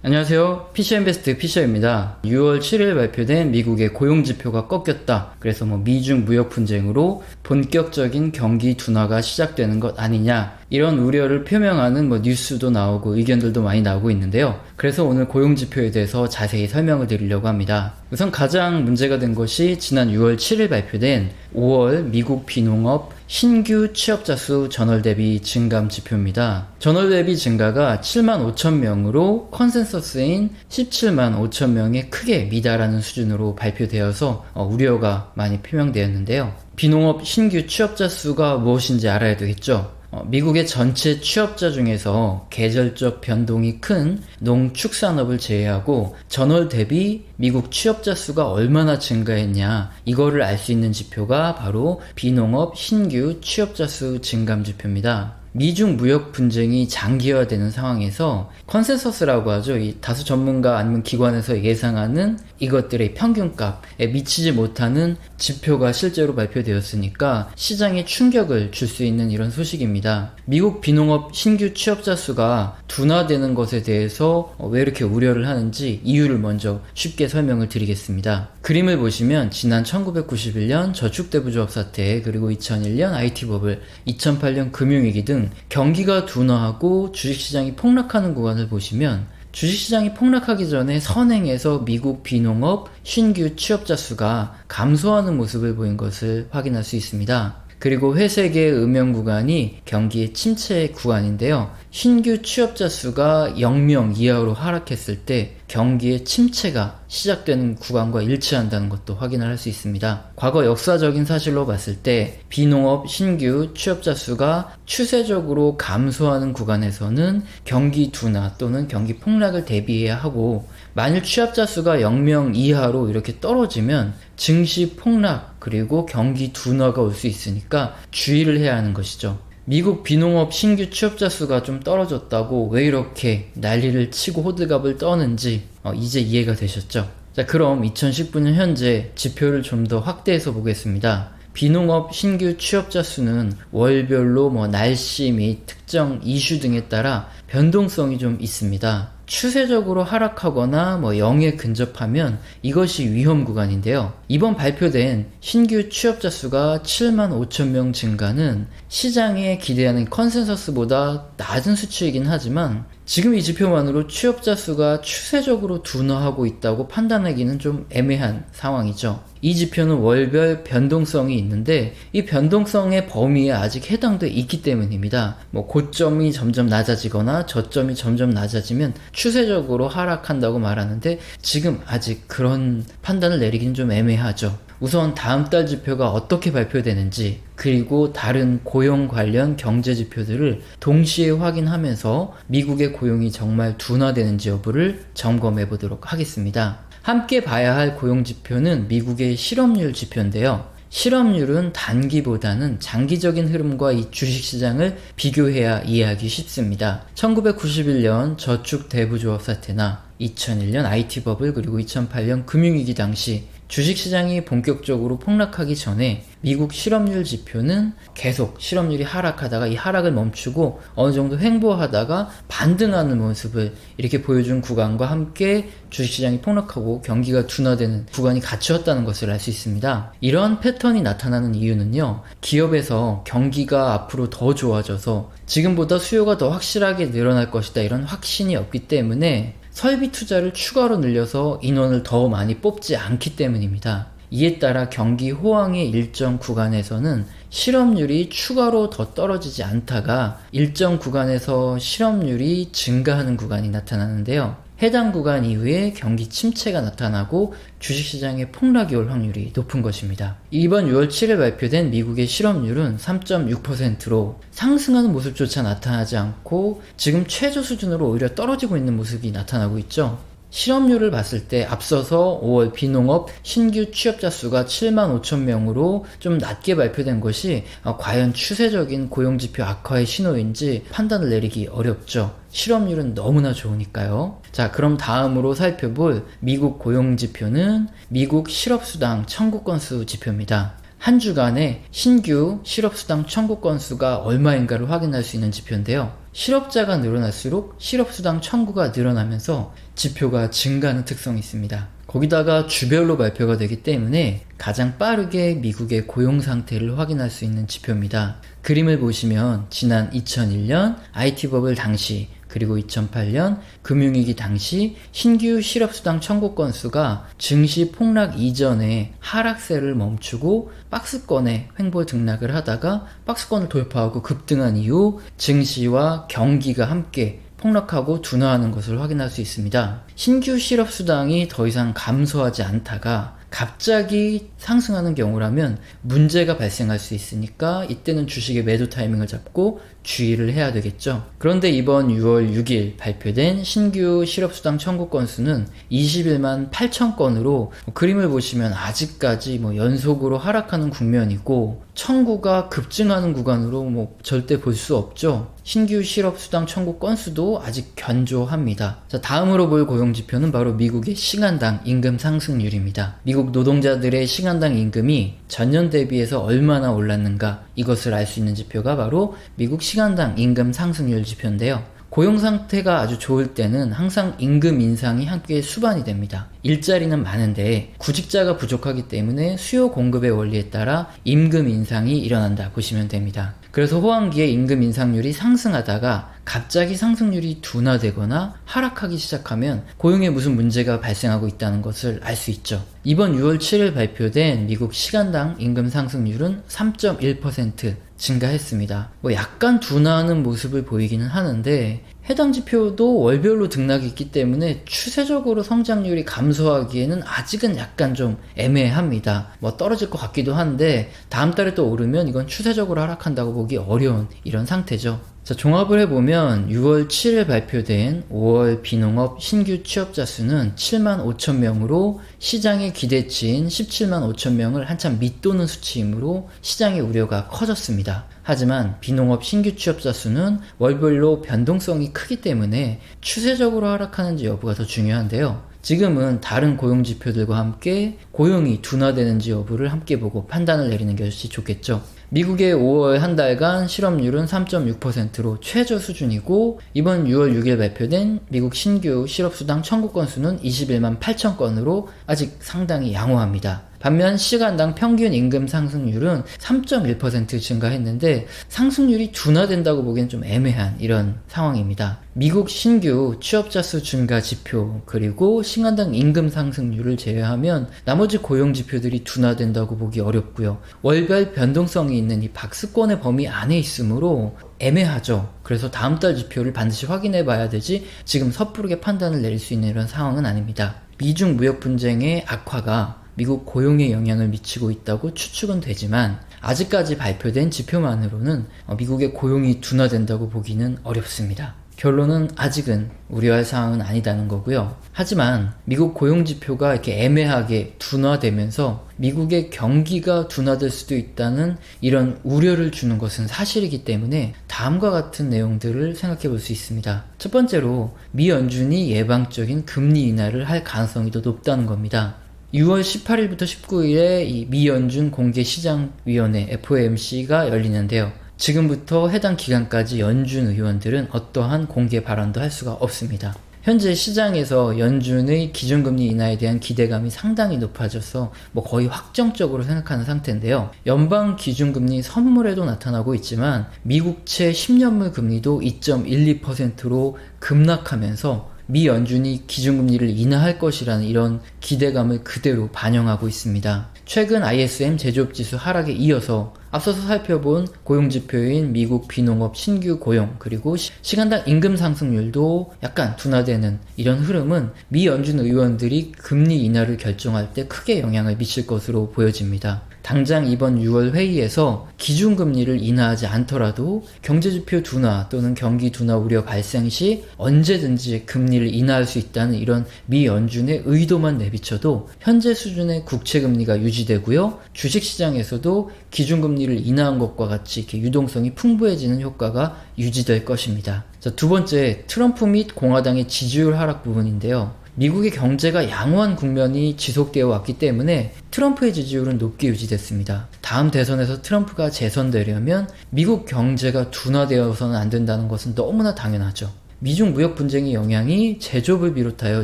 안녕하세요. 피셔인베스트 피셔입니다. 6월 7일 발표된 미국의 고용지표가 꺾였다. 그래서 미중 무역 분쟁으로 본격적인 경기 둔화가 시작되는 것 아니냐, 이런 우려를 표명하는 뉴스도 나오고 의견들도 많이 나오고 있는데요. 그래서 오늘 고용지표에 대해서 자세히 설명을 드리려고 합니다. 우선 가장 문제가 된 것이 지난 6월 7일 발표된 5월 미국 비농업 신규 취업자 수 전월 대비 증감 지표입니다. 전월 대비 증가가 7만 5천 명으로 컨센서스인 17만 5천 명에 크게 미달하는 수준으로 발표되어서 우려가 많이 표명되었는데요. 비농업 신규 취업자 수가 무엇인지 알아야 되겠죠. 미국의 전체 취업자 중에서 계절적 변동이 큰 농축산업을 제외하고 전월 대비 미국 취업자 수가 얼마나 증가했냐, 이거를 알 수 있는 지표가 바로 비농업 신규 취업자 수 증감 지표입니다. 미중 무역 분쟁이 장기화되는 상황에서 컨센서스라고 하죠. 이 다수 전문가 아니면 기관에서 예상하는 이것들의 평균값에 미치지 못하는 지표가 실제로 발표되었으니까 시장에 충격을 줄 수 있는 이런 소식입니다. 미국 비농업 신규 취업자 수가 둔화되는 것에 대해서 왜 이렇게 우려를 하는지 이유를 먼저 쉽게 설명을 드리겠습니다. 그림을 보시면 지난 1991년 저축대부조합 사태, 그리고 2001년 IT 버블, 2008년 금융위기 등 경기가 둔화하고 주식시장이 폭락하는 구간을 보시면 주식시장이 폭락하기 전에 선행해서 미국 비농업 신규 취업자 수가 감소하는 모습을 보인 것을 확인할 수 있습니다. 그리고 회색의 음영 구간이 경기의 침체 구간인데요. 신규 취업자 수가 0명 이하로 하락했을 때 경기의 침체가 시작되는 구간과 일치한다는 것도 확인을 할 수 있습니다. 과거 역사적인 사실로 봤을 때 비농업 신규 취업자 수가 추세적으로 감소하는 구간에서는 경기 둔화 또는 경기 폭락을 대비해야 하고, 만일 취업자 수가 0명 이하로 이렇게 떨어지면 증시 폭락 그리고 경기 둔화가 올 수 있으니까 주의를 해야 하는 것이죠. 미국 비농업 신규 취업자 수가 좀 떨어졌다고 왜 이렇게 난리를 치고 호들갑을 떠는지 이제 이해가 되셨죠? 자, 그럼 2019년 현재 지표를 좀 더 확대해서 보겠습니다. 비농업 신규 취업자 수는 월별로 날씨 및 특정 이슈 등에 따라 변동성이 좀 있습니다. 추세적으로 하락하거나 0에 근접하면 이것이 위험 구간인데요. 이번 발표된 신규 취업자 수가 7만 5천 명 증가는 시장에 기대하는 컨센서스보다 낮은 수치이긴 하지만 지금 이 지표만으로 취업자 수가 추세적으로 둔화하고 있다고 판단하기는 좀 애매한 상황이죠. 이 지표는 월별 변동성이 있는데 이 변동성의 범위에 아직 해당돼 있기 때문입니다. 고점이 점점 낮아지거나 저점이 점점 낮아지면 추세적으로 하락한다고 말하는데 지금 아직 그런 판단을 내리기는 좀 애매하죠. 우선 다음 달 지표가 어떻게 발표되는지, 그리고 다른 고용 관련 경제 지표들을 동시에 확인하면서 미국의 고용이 정말 둔화되는지 여부를 점검해 보도록 하겠습니다. 함께 봐야 할 고용 지표는 미국의 실업률 지표인데요. 실업률은 단기보다는 장기적인 흐름과 이 주식시장을 비교해야 이해하기 쉽습니다. 1991년 저축대부조합 사태나 2001년 IT 버블, 그리고 2008년 금융위기 당시 주식시장이 본격적으로 폭락하기 전에 미국 실업률 지표는 계속 실업률이 하락하다가 이 하락을 멈추고 어느 정도 횡보하다가 반등하는 모습을 이렇게 보여준 구간과 함께 주식시장이 폭락하고 경기가 둔화되는 구간이 갖추었다는 것을 알 수 있습니다. 이런 패턴이 나타나는 이유는요, 기업에서 경기가 앞으로 더 좋아져서 지금보다 수요가 더 확실하게 늘어날 것이다, 이런 확신이 없기 때문에 설비 투자를 추가로 늘려서 인원을 더 많이 뽑지 않기 때문입니다. 이에 따라 경기 호황의 일정 구간에서는 실업률이 추가로 더 떨어지지 않다가 일정 구간에서 실업률이 증가하는 구간이 나타나는데요. 해당 구간 이후에 경기 침체가 나타나고 주식시장의 폭락이 올 확률이 높은 것입니다. 이번 6월 7일 발표된 미국의 실업률은 3.6%로 상승하는 모습조차 나타나지 않고 지금 최저 수준으로 오히려 떨어지고 있는 모습이 나타나고 있죠. 실업률을 봤을 때 앞서서 5월 비농업 신규 취업자 수가 7만 5천 명으로 좀 낮게 발표된 것이 과연 추세적인 고용지표 악화의 신호인지 판단을 내리기 어렵죠. 실업률은 너무나 좋으니까요. 자, 그럼 다음으로 살펴볼 미국 고용지표는 미국 실업수당 청구 건수 지표입니다. 한 주간에 신규 실업수당 청구 건수가 얼마인가를 확인할 수 있는 지표인데요. 실업자가 늘어날수록 실업수당 청구가 늘어나면서 지표가 증가하는 특성이 있습니다. 거기다가 주별로 발표가 되기 때문에 가장 빠르게 미국의 고용 상태를 확인할 수 있는 지표입니다. 그림을 보시면 지난 2001년 IT버블 당시 그리고 2008년 금융위기 당시 신규 실업수당 청구 건수가 증시 폭락 이전에 하락세를 멈추고 박스권에 횡보 등락을 하다가 박스권을 돌파하고 급등한 이후 증시와 경기가 함께 폭락하고 둔화하는 것을 확인할 수 있습니다. 신규 실업수당이 더 이상 감소하지 않다가 갑자기 상승하는 경우라면 문제가 발생할 수 있으니까 이때는 주식의 매도 타이밍을 잡고 주의를 해야 되겠죠. 그런데 이번 6월 6일 발표된 신규 실업수당 청구 건수는 21만 8천 건으로 그림을 보시면 아직까지 연속으로 하락하는 국면이고 청구가 급증하는 구간으로 절대 볼 수 없죠. 신규 실업수당 청구 건수도 아직 견조합니다. 자, 다음으로 볼 고용지표는 바로 미국의 시간당 임금 상승률입니다. 미국 노동자들의 시간당 임금이 전년 대비해서 얼마나 올랐는가 이것을 알 수 있는 지표가 바로 미국 시간당 임금 상승률 지표인데요. 고용 상태가 아주 좋을 때는 항상 임금 인상이 함께 수반이 됩니다. 일자리는 많은데 구직자가 부족하기 때문에 수요 공급의 원리에 따라 임금 인상이 일어난다 보시면 됩니다. 그래서 호황기에 임금 인상률이 상승하다가 갑자기 상승률이 둔화되거나 하락하기 시작하면 고용에 무슨 문제가 발생하고 있다는 것을 알 수 있죠. 이번 6월 7일 발표된 미국 시간당 임금 상승률은 3.1% 증가했습니다. 약간 둔화하는 모습을 보이기는 하는데 해당 지표도 월별로 등락이 있기 때문에 추세적으로 성장률이 감소하기에는 아직은 약간 좀 애매합니다. 떨어질 것 같기도 한데 다음 달에 또 오르면 이건 추세적으로 하락한다고 보기 어려운 이런 상태죠. 자, 종합을 해보면 6월 7일 발표된 5월 비농업 신규 취업자 수는 7만 5천 명으로 시장의 기대치인 17만 5천 명을 한참 밑도는 수치이므로 시장의 우려가 커졌습니다. 하지만 비농업 신규 취업자 수는 월별로 변동성이 크기 때문에 추세적으로 하락하는지 여부가 더 중요한데요. 지금은 다른 고용 지표들과 함께 고용이 둔화되는지 여부를 함께 보고 판단을 내리는 것이 좋겠죠. 미국의 5월 한 달간 실업률은 3.6%로 최저 수준이고 이번 6월 6일 발표된 미국 신규 실업수당 청구 건수는 21만 8천 건으로 아직 상당히 양호합니다. 반면 시간당 평균 임금 상승률은 3.1% 증가했는데 상승률이 둔화된다고 보기엔 좀 애매한 이런 상황입니다. 미국 신규 취업자 수 증가 지표 그리고 시간당 임금 상승률을 제외하면 나머지 고용 지표들이 둔화된다고 보기 어렵고요. 월별 변동성이 있는 이 박스권의 범위 안에 있으므로 애매하죠. 그래서 다음 달 지표를 반드시 확인해 봐야 되지 지금 섣부르게 판단을 내릴 수 있는 이런 상황은 아닙니다. 미중 무역 분쟁의 악화가 미국 고용에 영향을 미치고 있다고 추측은 되지만 아직까지 발표된 지표만으로는 미국의 고용이 둔화된다고 보기는 어렵습니다. 결론은 아직은 우려할 사항은 아니다는 거고요. 하지만 미국 고용 지표가 이렇게 애매하게 둔화되면서 미국의 경기가 둔화될 수도 있다는 이런 우려를 주는 것은 사실이기 때문에 다음과 같은 내용들을 생각해 볼 수 있습니다. 첫 번째로 미 연준이 예방적인 금리 인하를 할 가능성이 더 높다는 겁니다. 6월 18일부터 19일에 이 미 연준 공개시장위원회 FOMC가 열리는데요. 지금부터 해당 기간까지 연준 의원들은 어떠한 공개 발언도 할 수가 없습니다. 현재 시장에서 연준의 기준금리 인하에 대한 기대감이 상당히 높아져서 거의 확정적으로 생각하는 상태인데요. 연방 기준금리 선물에도 나타나고 있지만 미국채 10년물 금리도 2.12%로 급락하면서 미 연준이 기준금리를 인하할 것이라는 이런 기대감을 그대로 반영하고 있습니다. 최근 ISM 제조업지수 하락에 이어서 앞서서 살펴본 고용지표인 미국 비농업 신규 고용 그리고 시간당 임금 상승률도 약간 둔화되는 이런 흐름은 미 연준 의원들이 금리 인하를 결정할 때 크게 영향을 미칠 것으로 보여집니다. 당장 이번 6월 회의에서 기준금리를 인하하지 않더라도 경제지표 둔화 또는 경기 둔화 우려 발생 시 언제든지 금리를 인하할 수 있다는 이런 미 연준의 의도만 내비쳐도 현재 수준의 국채금리가 유지되고요. 주식시장에서도 기준금리를 인하한 것과 같이 이렇게 유동성이 풍부해지는 효과가 유지될 것입니다. 자, 두 번째, 트럼프 및 공화당의 지지율 하락 부분인데요. 미국의 경제가 양호한 국면이 지속되어 왔기 때문에 트럼프의 지지율은 높게 유지됐습니다. 다음 대선에서 트럼프가 재선되려면 미국 경제가 둔화되어서는 안 된다는 것은 너무나 당연하죠. 미중 무역 분쟁의 영향이 제조업을 비롯하여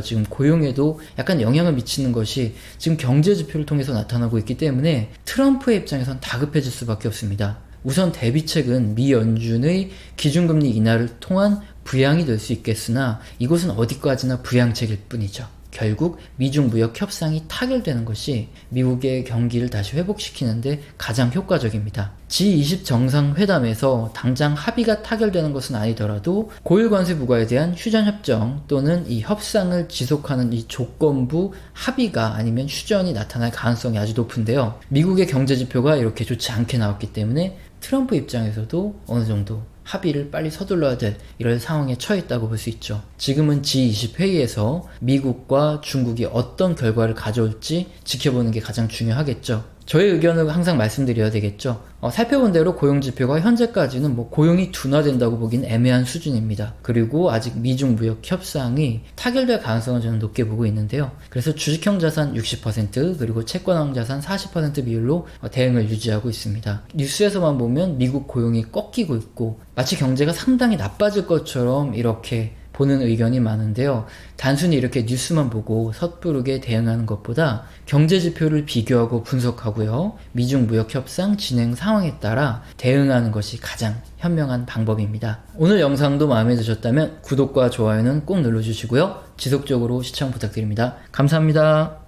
지금 고용에도 약간 영향을 미치는 것이 지금 경제 지표를 통해서 나타나고 있기 때문에 트럼프의 입장에선 다급해질 수밖에 없습니다. 우선 대비책은 미 연준의 기준금리 인하를 통한 부양이 될 수 있겠으나 이것은 어디까지나 부양책일 뿐이죠. 결국 미중 무역 협상이 타결되는 것이 미국의 경기를 다시 회복시키는데 가장 효과적입니다. G20 정상회담에서 당장 합의가 타결되는 것은 아니더라도 고율 관세 부과에 대한 휴전협정 또는 이 협상을 지속하는 이 조건부 합의가 아니면 휴전이 나타날 가능성이 아주 높은데요. 미국의 경제 지표가 이렇게 좋지 않게 나왔기 때문에 트럼프 입장에서도 어느 정도 합의를 빨리 서둘러야 될 이런 상황에 처했다고 볼 수 있죠. 지금은 G20 회의에서 미국과 중국이 어떤 결과를 가져올지 지켜보는 게 가장 중요하겠죠. 저의 의견을 항상 말씀드려야 되겠죠. 살펴본 대로 고용지표가 현재까지는 고용이 둔화된다고 보긴 애매한 수준입니다. 그리고 아직 미중 무역 협상이 타결될 가능성을 저는 높게 보고 있는데요. 그래서 주식형 자산 60% 그리고 채권형 자산 40% 비율로 대응을 유지하고 있습니다. 뉴스에서만 보면 미국 고용이 꺾이고 있고 마치 경제가 상당히 나빠질 것처럼 이렇게 보는 의견이 많은데요. 단순히 이렇게 뉴스만 보고 섣부르게 대응하는 것보다 경제 지표를 비교하고 분석하고요. 미중 무역 협상 진행 상황에 따라 대응하는 것이 가장 현명한 방법입니다. 오늘 영상도 마음에 드셨다면 구독과 좋아요는 꼭 눌러주시고요. 지속적으로 시청 부탁드립니다. 감사합니다.